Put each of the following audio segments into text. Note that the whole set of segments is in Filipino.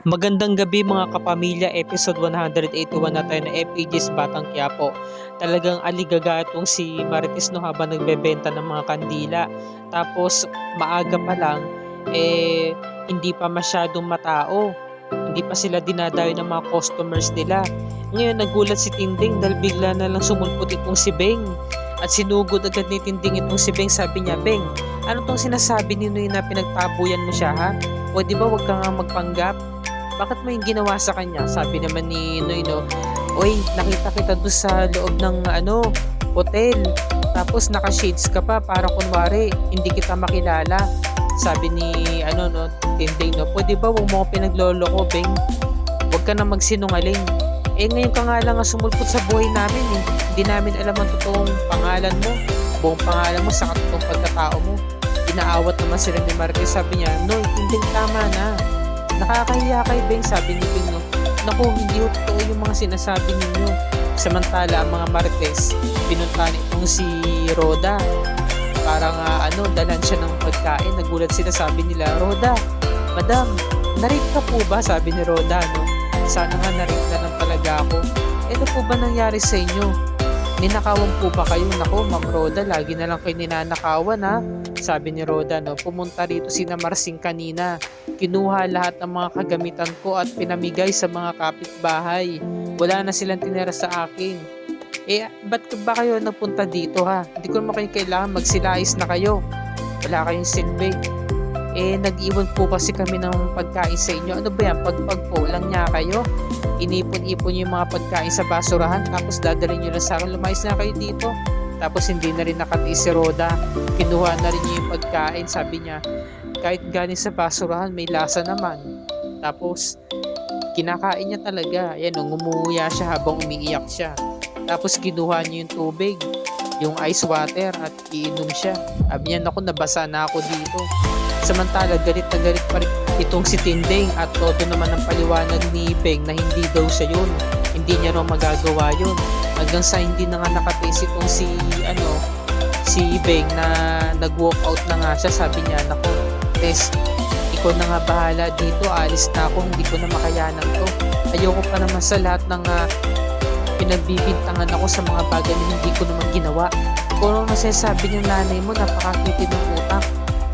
Magandang gabi mga kapamilya, episode 181 na tayo na FPG's Batang Quiapo. Talagang aligaga itong si Marites no habang nagbebenta ng mga kandila. Tapos maaga pa lang, hindi pa masyadong matao. Hindi pa sila dinadayo ng mga customers nila. Ngayon nagulat si Tinding dahil bigla na lang sumulpot itong si Beng. At sinugod agad ni Tinding itong si Beng. Sabi niya, Beng, ano tong sinasabi ni Noy na pinagtabuyan mo siya ha? O di ba wag ka nga magpanggap? Bakit mo yung ginawa sa kanya? Sabi naman ni Noy, no, Oy, nakita kita doon sa loob ng hotel. Tapos naka-shades ka pa para kunwari hindi kita makilala. Sabi ni Tinding, no, pwede ba wag mo ko pinagloloko, Beng? Wag ka na magsinungaling. Ngayon ka nga lang sumulpot sa buhay namin eh. Hindi namin alam ang totoong pangalan mo, buong pangalan mo, sa totoong pagkatao mo. Inaawat naman sila ni Marquez. Sabi niya, Noy, Tinding, tama na. Nakakahiya kay Beng, sabi ni Beng, no. Naku, hindi ko totoo yung mga sinasabi ninyo. Samantala, ang mga Marites, pinuntahan itong si Roda. Para nga, dalan siya ng pagkain. Nagulat sila, sabi nila, Roda, Madam, na-rape ka po ba? Sabi ni Roda, no. Sana nga na-rape na lang talaga ako. Ano po ba nangyari sa inyo? Ninakawan po ba kayo? Naku, Ma'am Roda, lagi na lang kayo ninanakawan, ha? Sabi ni Roda, no, pumunta rito si Marsing kanina. Kinuha lahat ng mga kagamitan ko at pinamigay sa mga kapitbahay. Wala na silang tinira sa akin. Ba't ba kayo nagpunta dito ha? Hindi ko naman kayo kailangan, magsilais na kayo. Wala kayong silbi. Nag-iwan po kasi kami ng pagkain sa inyo. Ano ba yan? Pagpag po lang niya kayo? Inipon-ipon yung mga pagkain sa basurahan tapos dadalhin nyo lang sa akin. Lumayas na kayo dito. Tapos hindi na rin nakatiis si Roda. Kinuha na rin niya yung pagkain. Sabi niya, kahit galing sa basurahan, may lasa naman. Tapos, kinakain niya talaga. Ayan, ngumuya siya habang umiiyak siya. Tapos, kinuha niya yung tubig, yung ice water, at iinom siya. Sabi niya, naku, nabasa na ako dito. Samantala, galit na galit pa rin itong si Tinding at todo naman ang paliwanag ni Beng na hindi daw siya yun. Hindi niya raw magagawa yun. Hanggang sa hindi na nga nakatiis itong si Beng na nag-walk out na nga siya. Sabi niya, naku, Tess, ikaw na nga bahala dito, alis na ako, hindi ko na makayanan to. Ayoko pa naman sa lahat ng pinagbibintangan ako sa mga bagay na hindi ko naman ginawa. Kung ano nasasabi ng nanay mo, napakakitid ng utak.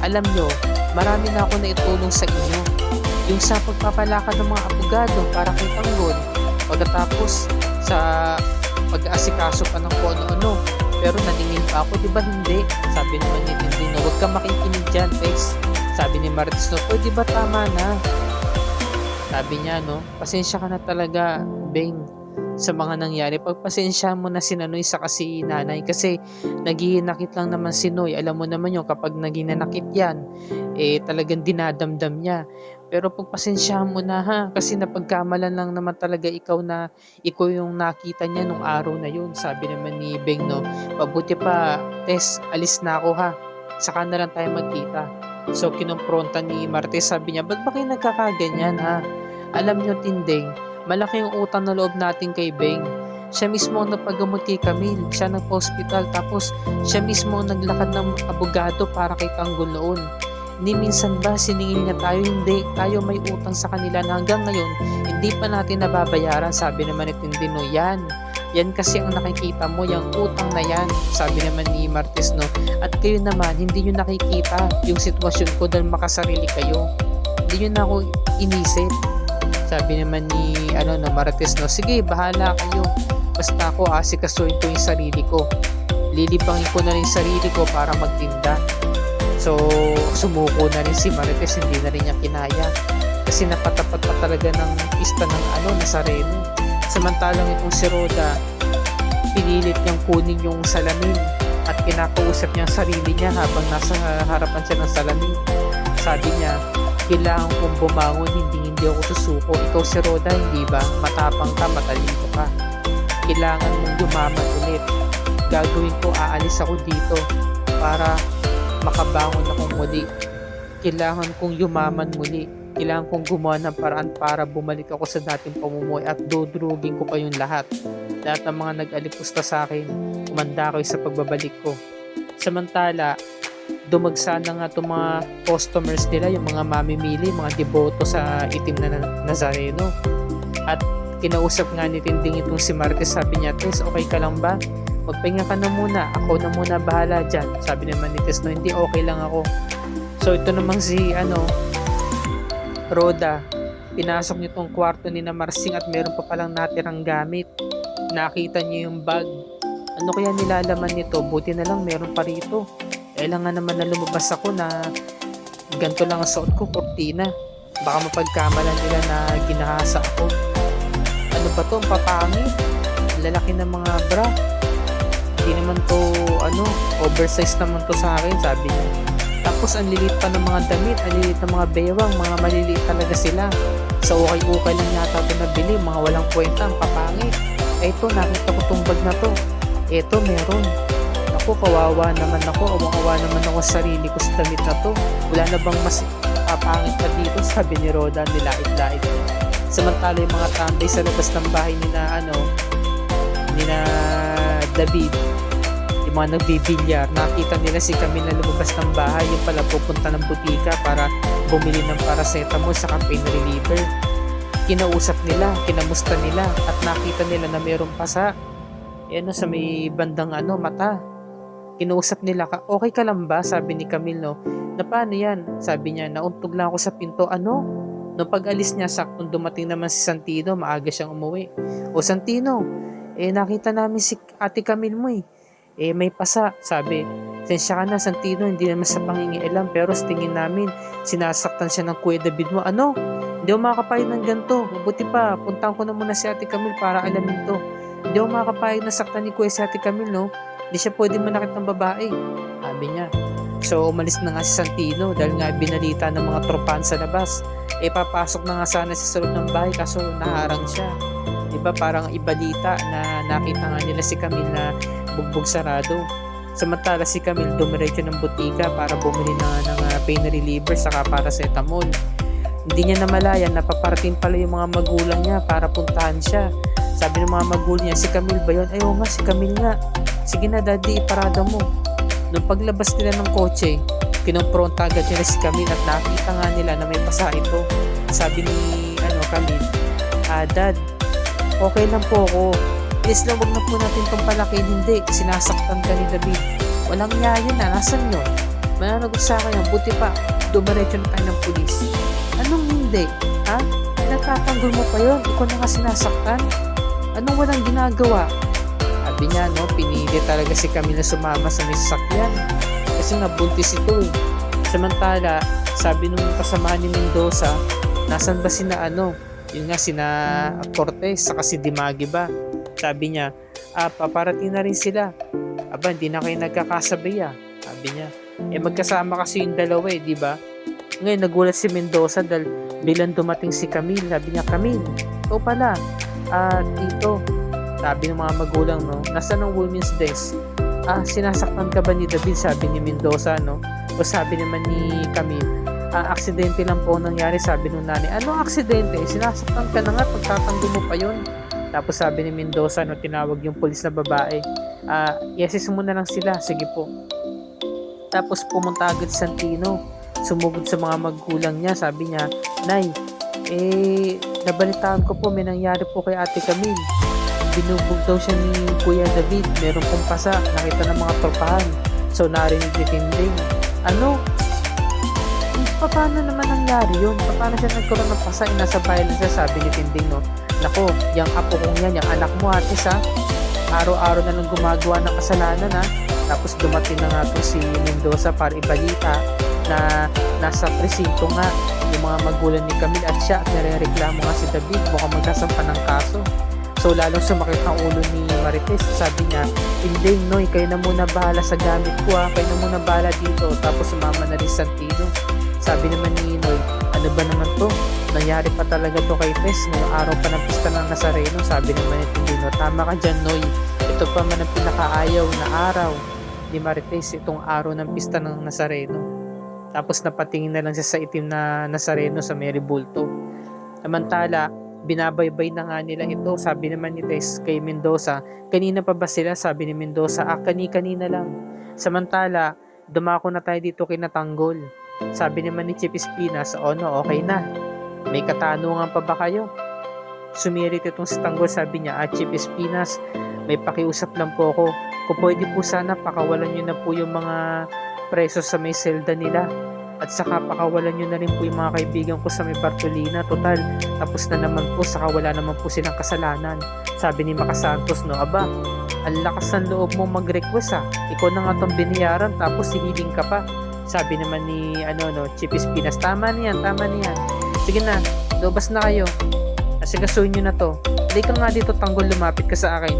Alam nyo, marami na ako na itulong sa inyo. Yung sa pagpapalakad ng mga abogado para kay Tanggol, pagkatapos sa pag-aasikaso pa ng kung ano-ano. Pero naningil pa ako, di ba hindi? Sabi naman ni Tinding, no, huwag ka makikinig dyan, Tess. Sabi ni Marites, no, pwede ba tama na? Sabi niya, no, pasensya ka na talaga, Beng, sa mga nangyari. Pagpasensya mo na si Noy sa kasi nanay kasi naghihinakit lang naman si Noy. Alam mo naman yun, kapag naghinanakit yan, talagang dinadamdam niya. Pero pagpasensyahan mo na ha, kasi napagkamalan lang naman talaga ikaw na ikaw yung nakita niya nung araw na yun. Sabi naman ni Beng, no, mabuti pa, Tess, alis na ako ha. Saka na lang tayo magkita. So kinumpronta ni Marites, sabi niya, ba't ba kayo nagkakaganyan ha? Alam niyo, Tinding, malaki yung utang na loob natin kay Beng. Siya mismo ang napagamot kay Camille. Siya nagpa-hospital. Tapos siya mismo ang naglakad ng abogado para kay Tanggol noon. Ni minsan ba siningil niya tayo? Hindi. Tayo may utang sa kanila na hanggang ngayon hindi pa natin nababayaran. Sabi naman ni Tindino, yan kasi ang nakikita mo, yung utang na yan. Sabi naman ni Marites, no, at kayo naman hindi nyo nakikita yung sitwasyon ko dahil makasarili kayo. Hindi nyo na ako inisip. Sabi naman ni Marites, no, sige, bahala kayo, basta ako asikasuhin ko yung sarili ko. Lilibangin ko na rin sarili ko para magtinda. So, sumuko na rin si Marites, hindi na rin niya kinaya. Kasi napatapat pa talaga ng pista ng Nazareno. Samantalang itong si Roda, pinilit niyang kunin yung salamin at kinakausap niya ang sarili niya habang nasa harapan siya ng salamin. Sabi niya, kailangan kong bumangon, hindi ako susuko. Ikaw si Roda, hindi ba? Matapang ka, matalino ka. Kailangan mong yumaman ulit. Gagawin ko, aalis ako dito para makabangon akong muli. Kailangan kong yumaman muli. Kailangan kong gumawa ng paraan para bumalik ako sa dating pamumuhay at dudrugin ko kayong lahat. Lahat ng mga nag-alipusta sa akin, umanda ko sa pagbabalik ko. Samantala, dumagsa na nga itong mga customers nila, yung mga mamimili, mga deboto sa itim na Nazareno. At kinausap nga ni Tinding itong si Marites, sabi niya, Tess, okay ka lang ba? Magpahinga ka na muna, ako na muna bahala dyan. Sabi naman ni Tess, no, hindi, okay lang ako. So ito namang si Roda, pinasok niyo tong kwarto ni na Marsing at meron pa palang natirang gamit. Nakita niyo yung bag. Ano kaya nilalaman nito? Buti na lang meron pa rito. Kailangan naman na lumabas ako na ganito lang ang suot ko, kurtina. Baka mapagkamalan nila na ginahasa ako. Ano ba to? Ang papangit. Lalaki ng mga bra. Hindi naman to, oversized naman to sa akin, sabi niya. Tapos ang lilit pa ng mga damit, ang lilit ng mga bewang, mga maliliit talaga sila. Sa ukay-ukay lang yata ito nabili, mga walang kwenta, ang papangit. Eto, nakita ko tong bag na to. Eto, meron. Naku, kawawa naman ako, awa naman ako sa sarili ko sa damit na to. Wala na bang mas papangit na dito, sabi ni Roda, nilait-lait niya. Samantala yung mga tambay sa labas ng bahay ni na David, yung mga nagbibilyar, nakita nila si Camille na lumabas ng bahay, yung pala pupunta ng butika para bumili ng paracetamol sa pain reliever. Kinausap nila, kinamusta nila, at nakita nila na mayroong pasa sa may bandang mata. Kinausap nila, okay ka lang ba? Sabi ni Camille, no? Na paano yan? Sabi niya, nauntog lang ako sa pinto. Nung pag-alis niya, saktong dumating naman si Santino, maaga siyang umuwi. O Santino, nakita namin si Ate Camille mo may pasa, sabi. Sensya ka na, Santino, hindi naman sa pangingialam, pero sa tingin namin, sinasaktan siya ng Kuya David mo. Hindi ako makakapayag ng ganito. Mabuti pa, puntahan ko na muna si Ate Camille para alamin to. Hindi ako makakapayag na saktan ni Kuya si Ate Camille, no? Hindi siya pwede manakit ng babae, sabi niya. So, umalis na nga si Santino dahil nga binalita ng mga tropahan sa labas. Papasok na nga sana sa loob ng bahay kaso naharang siya. Diba, parang ibalita na nakita nga nila si Camille na bugbog sarado. Samantala si Camille dumiretso ng butika para bumili ng pain reliever saka paracetamol. Hindi niya namalayan, napaparating pala yung mga magulang niya para puntahan siya. Sabi ng mga magulang niya, si Camille ba yun? Ayaw nga, si Camille nga. Sige na daddy, iparada mo. Nung paglabas nila ng kotse, kinumpronta agad nila si Camille at nakita nga nila na may pasa ito. Sabi ni Camille, Dad, okay lang po ako. Please lang, wag na po natin itong palakin. Hindi, sinasaktan ka ni David. Walang niya yun na, nasan yun? Mananagot sa akin yan, buti pa, dumiretso na tayo ng pulis. Anong hindi? Ha? Pinagtatanggol mo pa yun? Ikaw na nga sinasaktan? Anong walang ginagawa? Sabi niya, pinili talaga si Camille na sumama sa may sasakyan. Kasi nabuntis ito Samantala, sabi nung kasamahan ni Mendoza, nasan ba yun nga sina Cortez saka si Dimagi ba? Sabi niya, paparating na rin sila. Hindi na kayo nagkakasabay sabi niya. Magkasama kasi yung dalawa di ba? Ngayon nagulat si Mendoza dahil bilang dumating si Camille. Sabi niya, Camille, ikaw pala. Dito. Sabi ng mga magulang, nasa ng women's desk? Sinasaktan ka ba ni David? Sabi ni Mendoza, O sabi naman ni Camille, aksidente lang po nangyari, sabi nung nanay. Anong aksidente? Sinasaktan ka na nga, pagtatanggol mo pa yun. Tapos sabi ni Mendoza, tinawag yung pulis na babae. Yeses mo na lang sila, sige po. Tapos pumunta agad si Santino. Sumugod sa mga magulang niya, sabi niya, Nay, nabalitaan ko po, may nangyari po kay Ate Camille. Binubog daw siya ni Kuya David, meron pong pasa, nakita ng mga tropahan. So narinig ni Tinding. Paano naman nangyari yun? Paano siya nagkaroon ng pasa? Nasa bahay lang siya, sabi ni Tinding, Nako, yung apo kong yan, yung anak mo ate araw-araw na nang gumagawa ng kasalanan Tapos dumating na nga to si Mendoza para ibalita na nasa presinto nga yung mga magulang ni Camille at siya at nare-reklamo nga si David, mukhang magkasampa ng kaso. So lalong sumakit ang ulo ni Marites. Sabi niya, hindi Noy, kayo na muna bahala sa gamit ko kayo na muna bahala dito. Tapos sumama na rin Santino. Sabi naman ni Noy, ano ba naman to? Nangyari pa talaga to kay Tess ngayong araw pa ng pista ng Nazareno. Sabi naman ni Tindino, tama ka dyan Noy. Ito pa man ang pinakaayaw na araw ni Marites, itong araw ng pista ng Nazareno. Tapos napatingin na lang siya sa itim na Nazareno sa Mary Bulto. Samantala, binabaybay na nga nila ito. Sabi naman ni Tess kay Mendoza, kanina pa ba sila? Sabi ni Mendoza, kani-kanina lang. Samantala, dumako na tayo dito kina Tanggol. Sabi naman ni Chief Espinas, o no, okay na. May katanungan pa ba kayo? Sumirit itong si Tanggol, sabi niya, Chief Espinas, may pakiusap lang po ako. Kung pwede po sana, pakawalan nyo na po yung mga preso sa may selda nila. At saka pakawalan nyo na rin po yung mga kaibigan ko sa may Bartolina. Total, tapos na naman po, saka wala naman po silang kasalanan. Sabi ni Makasantos, no, aba, ang lakas ng loob mo mag-request Ikaw na nga itong biniyaran, tapos hihiling ka pa. Sabi naman ni Chief Espinas, tama na yan. Sige na, lobas na kayo. Asikasuhin nyo na to. Halika nga dito, Tanggol, lumapit ka sa akin.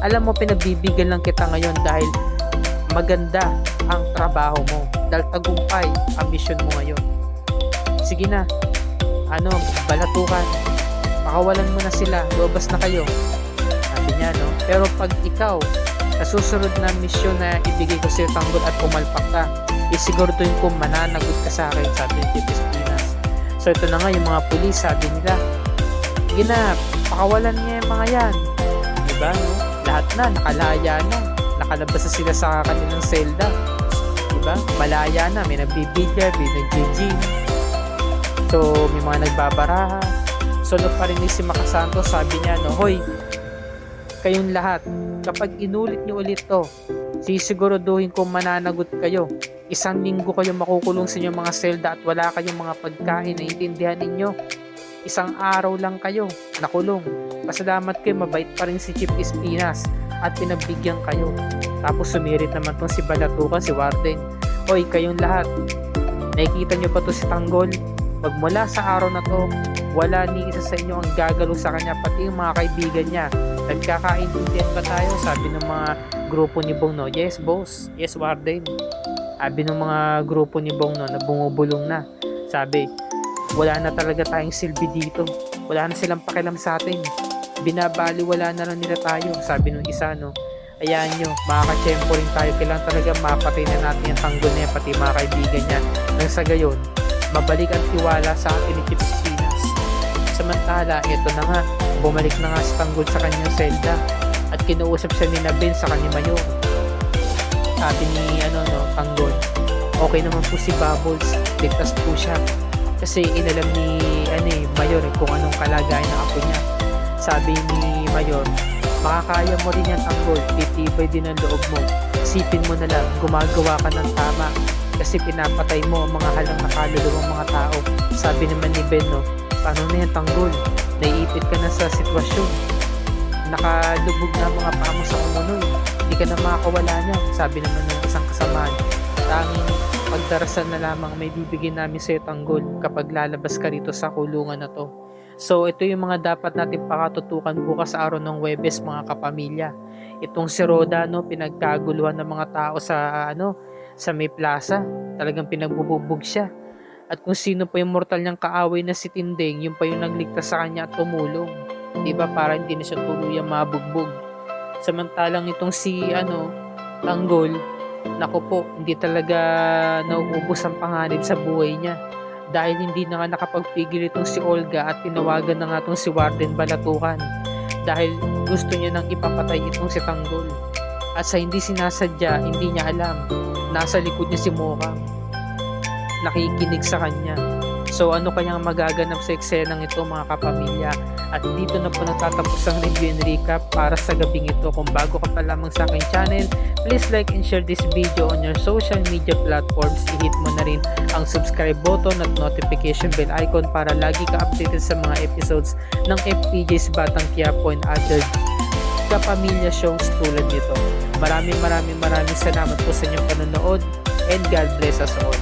Alam mo, pinagbibigyan lang kita ngayon dahil maganda ang trabaho mo. Dahil tagumpay ang mission mo ngayon. Sige na, balatukan. Pakawalan mo na sila, lobas na kayo. Sabi niya, no? Pero pag ikaw, sa susunod na mission na ibigay ko sa'yo, Tanggol, at pumalpak ka, isiguraduhin ko mananagot ka sa akin, sabi ni Chief Espinas. So ito na nga, yung mga pulis, sabi nila, sige na, pakawalan niya yung mga yan. Diba, no? Lahat na, nakalaya na. Nakalabas na sila sa kanilang selda. Diba? Malaya na, may nagbibigay, may nag-gym. So, may mga nagbabaraha. So, nagparinig si Makasantos, sabi niya, no, hoy, kayong lahat, kapag inulit niyo ulit to, sisiguraduhin kong mananagot kayo. 1 linggo kayo makukulong sa inyong mga selda at wala kayong mga pagkain, na intindihan ninyo. 1 araw lang kayo nakulong. Pasalamat kayo, mabait pa rin si Chief Espinas at pinagbigyan kayo. Tapos sumirit naman tong si Balatukan, si Warden. Hoy, kayong lahat, nakikita nyo pa to si Tanggol? Magmula sa araw na to, wala ni isa sa inyo ang gagalaw sa kanya, pati yung mga kaibigan niya. Nagkakaintindihan ba tayo? Sabi ng mga grupo ni Bong, no? Yes, boss. Yes, Warden. Sabi ng mga grupo ni Bong, no, na bumubulong na. Sabi, wala na talaga tayong silbi dito. Wala na silang pakialam sa atin. Binabaliwala na lang nila tayo. Sabi nung isa, no, ayan nyo, makakachempo rin tayo. Kailangan talaga mapatay na natin yung Tanggol na yan, pati mga kaibigan niya. Nang sa gayon, mabalik ang tiwala sa atin ni Chief Espinas. Samantala, eto na nga, bumalik na nga si Tanggol sa kanyang selda at kinuusap siya ni Ben sa kanyang mayor. Sabi ni Tanggol, okay naman po si Bubbles, ligtas po siya. Kasi inalam ni Mayor kung anong kalagayan ng apo niya. Sabi ni Mayor, makakaya mo rin yan, Tanggol, titibay din ang loob mo. Isipin mo na lang, gumagawa ka ng tama kasi pinapatay mo ang mga halang nakaluluwang mga tao. Sabi naman ni Ben, no, paano na yan, Tanggol? Naiipit ka na sa sitwasyon. Nakalubog na mga pamo sa umunoy. Hindi ka na makakawala niya. Sabi naman ng isang kasamaan, tanging pagdarasan na lamang may bibigyan namin sa iyo, Tanggol, kapag lalabas ka rito sa kulungan na to. So ito yung mga dapat natin pakatutukan bukas sa araw ng Huwebes, mga kapamilya. Itong si Roda, no, pinagkaguluhan ng mga tao sa sa may plaza. Talagang pinagbububog siya. At kung sino pa yung mortal niyang kaaway na si Tinding, yung pa yung nagligtas sa kanya at tumulong. Diba? Para hindi na siya tuluyang mabugbog. Samantalang itong si Tanggol, naku po, hindi talaga nauubos ang panganib sa buhay niya. Dahil hindi na nga nakapagpigil itong si Olga at tinawagan na nga itong si Warden Balatukan. Dahil gusto niya nang ipapatay itong si Tanggol. At sa hindi sinasadya, hindi niya alam, nasa likod niya si Mokang. Nakikinig sa kanya. So ano kayang magaganap sa eksenang ito, mga kapamilya? At dito na po natatapos ang review and recap para sa gabing ito. Kung bago ka pa lamang sa aking channel, please like and share this video on your social media platforms. I-hit mo na rin ang subscribe button at notification bell icon para lagi ka updated sa mga episodes ng FPJ's Batang Quiapo and other kapamilya shows tulad nito. Maraming salamat po sa inyong panonood and God bless us all.